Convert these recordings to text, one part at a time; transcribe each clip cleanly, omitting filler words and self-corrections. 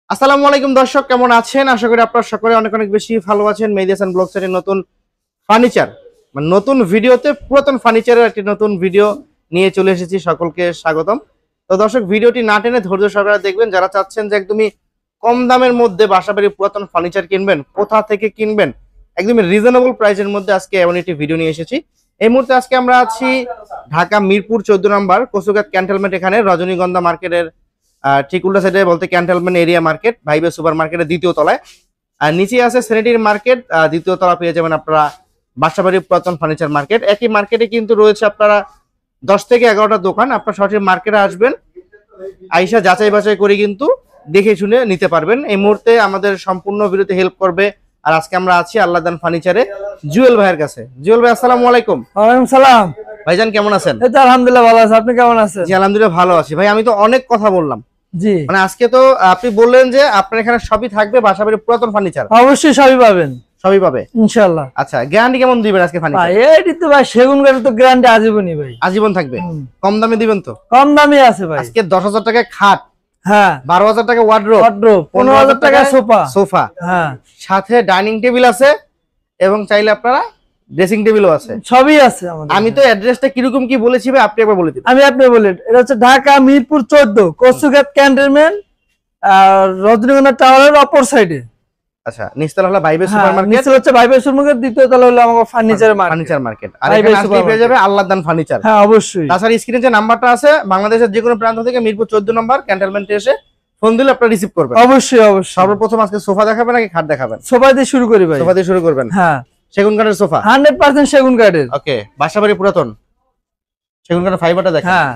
আসসালামু আলাইকুম দর্শক, কেমন আছেন? আশা করি আপনারা সকলে অনেক অনেক বেশি ভালো আছেন। মেহেদী হাসান ব্লগ সাইটের নতুন ফার্নিচার নতুন ভিডিওতে পুরাতন ফার্নিচারের একটি নতুন ভিডিও নিয়ে চলে এসেছি। সকলকে স্বাগতম। তো দর্শক, ভিডিওটি না টেনে ধৈর্য সহকারে দেখবেন। যারা চাচ্ছেন যে একদমই কম দামের মধ্যে বাসাবাড়ি পুরাতন ফার্নিচার কিনবেন, কোথা থেকে কিনবেন, একদমই রিজনেবল প্রাইসের মধ্যে আজকে এমন একটি ভিডিও নিয়ে এসেছি। এই মুহূর্তে আজকে আমরা আছি ঢাকা মিরপুর 14 নম্বর কচুঘাট ক্যান্টনমেন্ট, এখানে রজনীগন্ধা মার্কেটের ঠিক উল্টা সাইডে বলতে ক্যান্টনমেন্ট এরিয়া মার্কেট, ভাইবে সুপার মার্কেটের দ্বিতীয় তলায়। আর নিচে আছে স্যানিটারি মার্কেট, দ্বিতীয় তলা পেয়ে যাবেন আপনারা বাসাবাড়ি পুরাতন ফার্নিচার মার্কেট। একই মার্কেটে কিন্তু রয়েছে আপনারা 10 থেকে 11টা দোকান। আপনারা সরাসরি মার্কেটে আসবেন, আইসা যাচাই বাছাই করে কিন্তু দেখে শুনে নিতে পারবেন। এই মুহূর্তে আমাদের সম্পূর্ণ ভিডিওতে হেল্প করবে। আর আজকে আমরা আছি আল্লাহদান ফার্নিচারে জুয়েল ভাইয়ের কাছে। জুয়েল ভাই, আসসালামু আলাইকুম। ওয়ালাইকুম সালাম। ভাইজান কেমন আছেন? এই তো আলহামদুলিল্লাহ ভালো আছি, আপনি কেমন আছেন? জি আলহামদুলিল্লাহ ভালো আছি। ভাই, আমি তো অনেক কথা বললাম, জি মানে আজকে তো আপনি বললেন যে আপনার এখানে সবই থাকবে, বাসাবাড়ির পুরাতন ফার্নিচার অবশ্যই সবই পাবেন, সবই পাবে ইনশাআল্লাহ। আচ্ছা, গ্যারান্টি কেমন দিবেন আজকে ফার্নিচার? ভাই এটি তো ভাই সেগুন কাঠের তো গ্যারান্টি আজীবনই ভাই, আজীবন থাকবে। কম দামে দিবেন তো? কম দামে আছে ভাই। আজকে 10,000 টাকায় খাট, হ্যাঁ 12,000 টাকা ওয়ার্ডরোব, 15,000 টাকা সোফা, সোফা, হ্যাঁ সাথে ডাইনিং টেবিল আছে এবং চাইলে আপনারা ড্রেসিং টেবিলও আছে, সবই আছে আমাদের। আমি তো অ্যাড্রেসটা কিরকম কি বলেছি ভাই, আপনি একবার বলে দিন। আপনি বলেন, এটা হচ্ছে ঢাকা মিরপুর 14 কচুঘাট ক্যান্টনমেন্ট, আর রজনীগন্ধা টাওয়ারের অপর সাইডে। আচ্ছা, নিচতলা হলো ভাইবে সুপার মার্কেট, নিচে হচ্ছে ভাইবে সুপার মার্কেট, দ্বিতীয় তলা হলো আমাদের ফার্নিচার মার্কেট। আর এখানে আসলে পেয়ে যাবে আল্লাহদান ফার্নিচার। হ্যাঁ অবশ্যই। তাছাড়া স্ক্রিনে যে নাম্বারটা আছে, বাংলাদেশের যে কোনো প্রান্ত থেকে মিরপুর 14 নম্বর ক্যান্টনমেন্টে এসে ফোন দিলে আপনারা রিসিভ করবেন। অবশ্যই অবশ্যই। সর্বপ্রথম আজকে সোফা দেখাবেন নাকি খাট দেখাবেন? সোফা দিয়ে শুরু করি ভাই। সোফা দিয়ে শুরু করবেন। হ্যাঁ, সেগুন কাঠের সোফা 100% সেগুন কাঠের। ওকে, বাসাবাড়ি পুরাতন সেগুন কাঠের ফাইবারটা দেখেন। হ্যাঁ,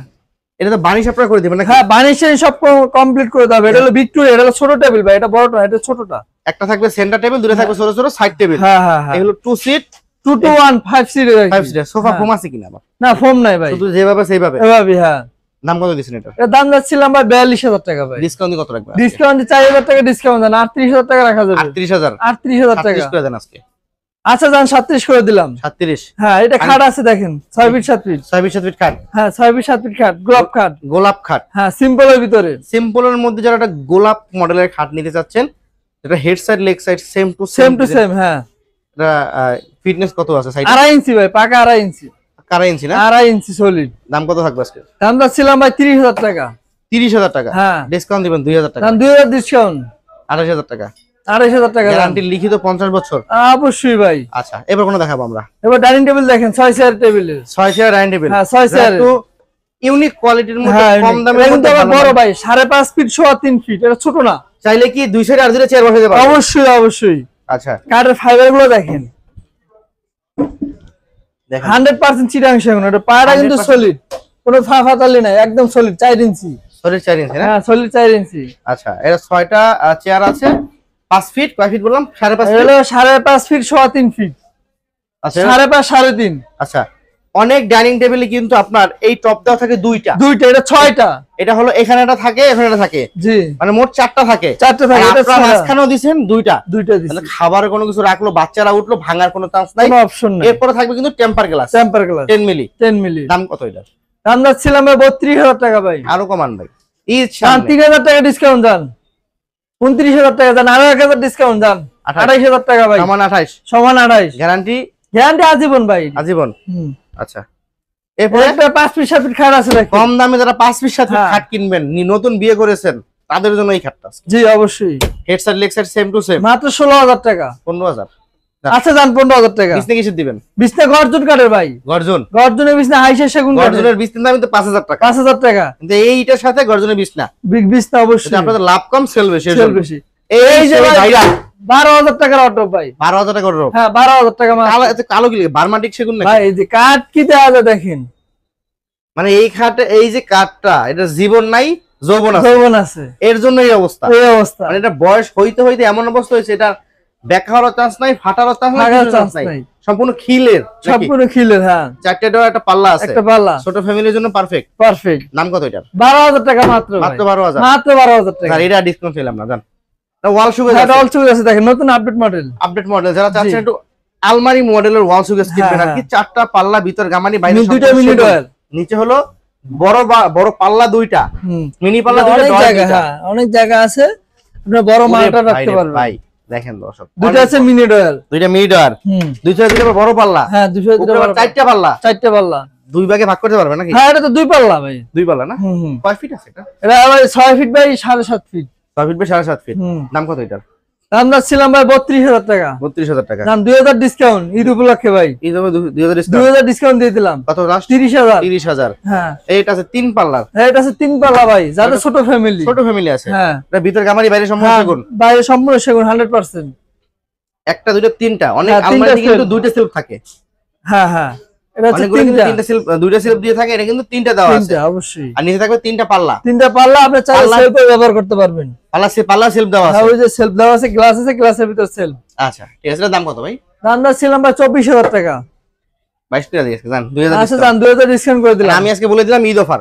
এটা তো বানিশ আপনারা করে দিবেন নাকি? হ্যাঁ বানিশে সব কমপ্লিট করে দেবে। এটা হলো ভিক্টোরিয়া, এটা হলো ছোট টেবিল ভাই, এটা বড়টা, এটা ছোটটা। একটা থাকবে সেন্টার টেবিল, দুটো থাকবে ছোট ছোট সাইড টেবিল। হ্যাঁ হ্যাঁ হ্যাঁ, এগুলো 2 seat 2 to 1 5 seat. 5 seat sofa foam আছে কিনা আবার? না ফোম নাই ভাই, শুধু যেভাবে সেইভাবে। এভাবে। হ্যাঁ, দাম কত দিছেন এটা? এর দাম যাচ্ছিলাম ভাই 42,000 টাকা ভাই। ডিসকাউন্ট কত রাখবেন? ডিসকাউন্ট 4,000 টাকা ডিসকাউন্ট দেন, 38,000 টাকা রাখা যাবে। 38,000 38,000 টাকা 37 করে দেন আজকে। আচ্ছা যান 37 করে দিলাম। 37। হ্যাঁ, এটা খাট আছে দেখেন, 6 ফিট 7 ফিট। 6 ফিট 7 ফিট খাট। হ্যাঁ 6 ফিট 7 ফিট খাট, গোলাপ খাট। গোলাপ খাট, হ্যাঁ সিম্পলের ভিতরে। সিম্পলের মধ্যে যারা একটা গোলাপ মডেলের খাট নিতে চাচ্ছেন, এটা head side leg side same to same to same. হ্যাঁ, এটা ফিটনেস কত আছে সাইড? 2.5 ইঞ্চি ভাই, পাকা 2.5 ইঞ্চি। কারা ইঞ্চি না? 2.5 ইঞ্চি সলিড। দাম কত থাকবে আজকে? দাম যাচ্ছিলাম ভাই 30,000 টাকা। 30,000 টাকা। হ্যাঁ, ডিসকাউন্ট দিবেন 2,000 টাকা। দাম 2,000 ডিসকাউন্ট, 28,000 টাকা। 2,500 টাকা। গ্যারান্টি লিখিত 50 বছর। অবশ্যই ভাই। আচ্ছা, এবার কোন দেখাবো আমরা? এবার ডাইনিং টেবিল দেখেন, 6 চেয়ার টেবিলের। 6 চেয়ার ডাইনিং টেবিল। হ্যাঁ 6 চেয়ার, একটু ইউনিক কোয়ালিটির মধ্যে, হ্যাঁ কম দামে কিন্তু আবার বড় ভাই, 5.5 ফিট 3 ফিট, এটা ছোট না। চাইলে কি দুই সাইডে আর দুটো চেয়ার বসাতে পারবেন? অবশ্যই অবশ্যই। আচ্ছা কাঠের ফাইবার গুলো দেখেন, দেখেন 100% চিটাং সেগুন। এটা পায়াটা কিন্তু 100% সলিড, কোনো ফাটালি নাই, একদম সলিড 4 ইঞ্চি। সলিড 4 ইঞ্চি না? হ্যাঁ সলিড 4 ইঞ্চি। আচ্ছা, এটা 6টা চেয়ার আছে। 5 ফিট, কয় ফিট বললাম? 5.5 ফিট। হলো 5.5 ফিট 3 ফিট। আচ্ছা 5.5 3.5। আচ্ছা, অনেক ডাইনিং টেবিলে কিন্তু আপনার এই টপ দেওয়া থাকে দুইটা। এটা 6টা। এটা হলো এখানে একটা থাকে, এখানে একটা থাকে, জি মানে মোট 4টা থাকে। 4টা থাকে। আর এটা আপনারা মাঝখানেও দিবেন দুইটা। দিছি, মানে খাবারের কোনো কিছু রাখলো, বাচ্চারা উঠলো, ভাঙার কোনো চান্স নাই, কোনো অপশন নাই। এরপরে থাকবে কিন্তু টেম্পার গ্লাস, 10 মিলি। 10 মিলি। দাম কত এটা? দাম যাচ্ছিলাম 32,000 টাকা ভাই। আরো কমান ভাই, ঈদ যান সামনে। 3,000 টাকা ডিসকাউন্ট যান, 29,000 টাকা যান, আরো 1,000 ডিসকাউন্ট যান, 28,000 টাকা ভাই। সমান 28। সমান 28। গ্যারান্টি গ্যারান্টি আজীবন ভাই, আজীবন। হুম। আচ্ছা, এরপরে একটা 5 ফিট 7 ফিট খাট আছে দেখেন। কম দামে যারা 5 পিস সাথে হ্যাঁ। খাট কিনবেন, নতুন বিয়ে করেছেন, তাদের জন্য এই খাটটা। জি অবশ্যই। Head side leg side same to same. মাত্র 16,000 টাকা। 15,000। আচ্ছা যান 15,000 টাকা। বিছনা কিসের দিবেন? বিছনা গর্জন কাঠের ভাই, গর্জন। গর্জনের বিছনা হাইসে সেগুন কাঠের। গর্জনের বিছনার দাম কিন্তু 5,000 টাকা। 5,000 টাকা। কিন্তু এইটার সাথে গর্জনের বিছনা, বিগ বিছনা অবশ্যই। এটা আপনাদের লাভ কম, সেল বেশি। সেল বেশি। এই যে ভাইরা 12,000 টাকার অটো ভাই। 12,000 টাকা করে। হ্যাঁ 12,000 টাকা মাত্র। কালো, এত কালো কি লাগে? বার্মাটিক সেগুন নাকি? ভাই এই যে কাঠ কি দেওয়া যায় দেখেন, মানে এই খাটে এই যে কাঠটা, এটা জীবন নাই, যৌবন আছে, যৌবন আছে, এর জন্য এই অবস্থা। এই অবস্থা। মানে এটা বয়স হইতে হইতে এমন অবস্থা হয়েছে, এটা ব্যাকা হওয়ার চান্স নাই, ফাটারও চান্স নাই, সম্পূর্ণ খিলের, সম্পূর্ণ খিলের। হ্যাঁ 4টে ডোর, একটা পাল্লা আছে, একটা পাল্লা, ছোট ফ্যামিলির জন্য পারফেক্ট। পারফেক্ট। নাম কত এটা? 12,000 টাকা মাত্র। মাত্র 12,000। মাত্র 12,000 টাকা। আর এটা ডিসকাউন্ট পেলাম না জান। ওয়াল সুকেস এটা আছে, অল সুবিধা আছে দেখেন, নতুন আপডেট মডেল। Update model. যারা চাচ্ছেন জি। একটু আলমারি মডেলের ওয়াল সুকেস কিনবেন আর কি, 4টা পাল্লা, ভিতর গামানি, বাইরে দুইটা মিনি ডয়ার, নিচে হলো বড় পাল্লা দুইটা, হুম মিনি পাল্লা দুইটা, অনেক ডয়ার জায়গা। দুইটা। হ্যাঁ অনেক জায়গা আছে। আপনি বড় ওরে মালটা ভাই রাখতে রে পারবেন। ভাই দেখেন দর্শক, দুইটা আছে মিনি ডয়াল। দুইটা মিড আর দুইটা বড় পাল্লা, হ্যাঁ 4টা পাল্লা, 4টে পাল্লা। দুই ভাগে ভাগ করতে পারবে নাকি? হ্যাঁ এটা তো 2 পাল্লা ভাই। দুই পাল্লা না? কয় ফিট আছে এটা? এটা ভাই 6 feet by 7.5 feet. 6 feet by 7.5 feet. দাম কত এটার? দাম ছিলাম ভাই 32,000 টাকা। 32,000 টাকা। দাম 2000 ডিসকাউন্ট ঈদ উপলক্ষে ভাই। এই দামে 2000 ডিসকাউন্ট। 2000 ডিসকাউন্ট দিয়ে দিলাম। কত লাস্ট? 30,000। 30,000। হ্যাঁ এইটা আছে 3 পাল্লার। হ্যাঁ এটা আছে 3 পাল্লা ভাই, যাদের ছোট ফ্যামিলি। ছোট ফ্যামিলি আছে। হ্যাঁ এটা ভিতর গামারি বাইরে সম্পূর্ণ হ্যাঁ, সেগুন। বাইরে সম্পূর্ণ সেগুন 100%। একটা দুটো তিনটা, অনেক হ্যাঁ, তিনটা আলমারিতে কিন্তু সেলফ। দুইটা সেলফ থাকে। হ্যাঁ হ্যাঁ এটা হচ্ছে অনেকগুলো কিন্তু 3টা। তিনটা সেলফ, দুইটা সেলফ দিয়ে থাকে, এটা কিন্তু তিনটা দেওয়া আছে। 3টা অবশ্যই। আর নিচে থাকবে 3টা পাল্লা। 3টা পাল্লা আপনি চাইলে পাল্লা- সেলফে ব্যবহার করতে পারবেন। পাল্লা সেলফ দেওয়া হ্যাঁ আছে। ওই যে সেলফ দেওয়া আছে, গ্লাস আছে, গ্লাসের ভিতর সেলফ। আচ্ছা ঠিক আছে, এটার দাম কত ভাই? দাম ছিলাম ভাই 24,000 টাকা। 22 টাকা দিয়ে জান 2000 আচ্ছা discount। দাম 2000 ডিসকাউন্ট করে দিলাম। আমি আজকে বলে দিলাম ঈদ অফার।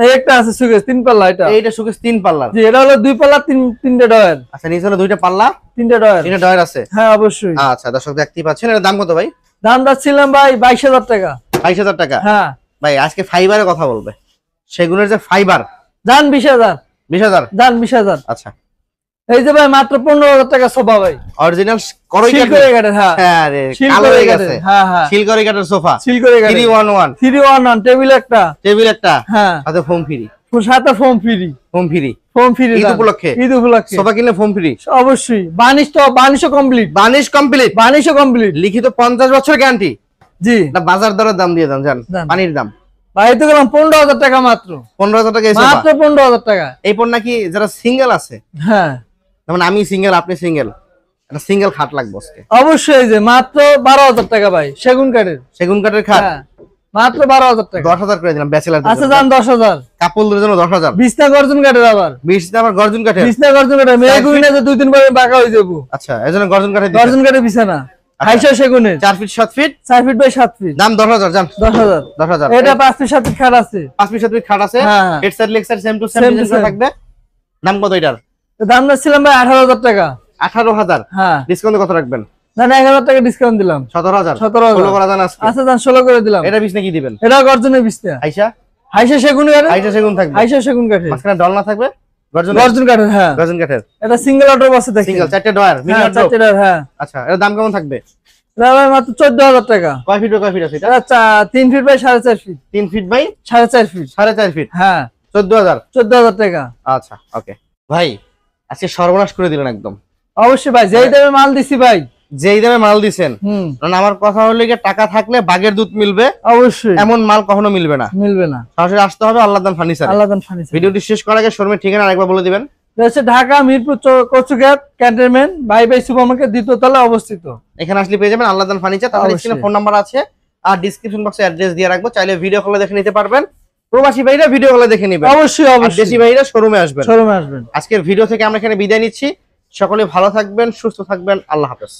এই একটা আছে সুকেস 3 পাল্লা এটা। এইটা সুকেস 3 পাল্লার। জি এটা হলো 2 পাল্লা 3টা ডয়ার। আচ্ছা নিচে হলো দুইটা পাল্লা, 3টা ডয়ার। 3টা ডয়ার আছে। হ্যাঁ অবশ্যই। আচ্ছা দর্শক দেখতেই পাচ্ছেন, এটার দাম কত ভাই? দাম ছিলাম ভাই 22,000 টাকা। 22,000 টাকা। হ্যাঁ ভাই আজকে ফাইবারের কথা বলবে, সেগুনের যে ফাইবার। দাম 20,000। 20,000। দাম 20,000। আচ্ছা এই যে ভাই মাত্র 15,000 টাকা সোফা ভাই। অরিজিনাল করই সিল করে কাটের। হ্যাঁ হ্যাঁ রে সিল কালো করে হয়ে কাটের। গেছে। হ্যাঁ হ্যাঁ সিল করে কাটার সোফা সিল করে কাটের। 311 311 টেবিল একটা। টেবিল একটা, হ্যাঁ সাথে ফোম ফ্রি। সাথে foam free. Foam free foam free Eid উপলক্ষে। ঈদ উপলক্ষে সোফা কিনলে ফোম ফ্রি অবশ্যই। বানিশও কমপ্লিট। বানিশ কমপ্লিট, বানিশও কমপ্লিট। লিখিত 50 বছর গ্যারান্টি। জি না বাজার দরের দাম দিয়ে দেন জান, দেন। পানির দাম ভাই তো গেলাম 15,000 টাকা মাত্র। 15,000 টাকা এই সোফা। মাত্র 15,000 টাকা। এই পণ্য নাকি যারা সিঙ্গেল আছে, হ্যাঁ যেমন আমি সিঙ্গেল আপনি সিঙ্গেল, একটা সিঙ্গেল খাট লাগবে আজকে। অবশ্যই যে মাত্র 12,000 টাকা ভাই সেগুন কাঠের। সেগুন কাঠের খাট হ্যাঁ মাত্র 12,000 টাকা। 10,000 করে দিলাম ব্যাচেলার। আচ্ছা দাম 10,000। কাপলদের জন্য 10,000। বিছনা গর্জন কাঠের আবার। 20 টা আবার গর্জন কাঠের। বিছনা গর্জন কাঠের মেয়ে গুইনা যে 2-3 বার বাঁকা হয়ে যাবো। আচ্ছা এজন্য গর্জন কাঠের দিবেন। গর্জন কাঠের বিছানা 250 সেগুনের। 4 feet 7 feet 4 feet by 7 feet. দাম 10,000 জান। 10,000। 10,000। এটা 5 ফিট 7 ফিট খাট আছে। 5 ফিট 7 ফিট খাট আছে। হ্যাঁ, হ্যাঁ। Head side leg side same to same Same to design করে same। থাকবে। দাম কত এটার? তো দাম ছিলাম ভাই 18,000 টাকা। 18,000। হ্যাঁ ডিসকাউন্ট কত রাখবেন? না 1,000 টাকা ডিসকাউন্ট দিলাম। 17,000। 17,000 16 করা জান আজকে। আচ্ছা দাম 16 করে দিলাম। এটা বিছনা কি দিবেন? এটা গর্জনের বিছনা। আইসা হাইসা সেগুন কাঠের। আইসা সেগুন থাকবে। হাইসা সেগুন কাঠের। মাঝখানে ডল না থাকবে, গর্জন গর্জন কাঠের। হ্যাঁ গর্জন কাঠের। এটা সিঙ্গেল অর্ডার আছে দেখেন। সিঙ্গেল 4টা ডয়ার মিনি হ্যাঁ অর্ডার। 4 টাকার। হ্যাঁ আচ্ছা এর দাম কেমন থাকবে? এটা ভাই মাত্র 14,000 টাকা। কয় ফিট বাই কয় ফিট আছে এটা? এটা 3 feet by 4.5 feet. 3 feet by 4.5 feet. 4.5 feet. হ্যাঁ 14,000। 14,000 টাকা। আচ্ছা ওকে ভাই, আজকে সর্বনাশ করে দিলেন একদম। অবশ্যই ভাই যেই দামে মাল দিছি ভাই। যেই দামে মাল দিছেন, হুম কারণ আমার কথা হলো যে টাকা থাকলে বাগের দুধ মিলবে, অবশ্যই এমন মাল কখনো মিলবে না। মিলবে না। সরাসরি আসতে হবে আল্লাহদান ফার্নিচার। আল্লাহদান ফার্নিচার। ভিডিওটি শেষ করার আগে শোরুমের ঠিকানা আরেকবার বলে দিবেন। এটা হচ্ছে ঢাকা মিরপুর কচুঘাট ক্যান্টনমেন্ট বাই বাই সুপারমার্কেট দ্বিতীয় তলায় অবস্থিত। এখানে আসলে পেয়ে যাবেন আল্লাহদান ফার্নিচার। তাদের অবশ্যই। স্ক্রিনে ফোন নাম্বার আছে আর ডেসক্রিপশন বক্সে অ্যাড্রেস দিয়ে রাখবো, চাইলে ভিডিও কলে দেখে নিতে পারবেন। প্রবাসী ভাইরা ভিডিও কলে দেখে নেবেন, অবশ্যই আর অবশ্যই দেশি ভাইরা শোরুমে আসবেন। শোরুমে আসবেন। আজকের ভিডিও থেকে আমরা এখানে বিদায় নিচ্ছি। সকলে ভালো থাকবেন, সুস্থ থাকবেন, আল্লাহ হাফেজ।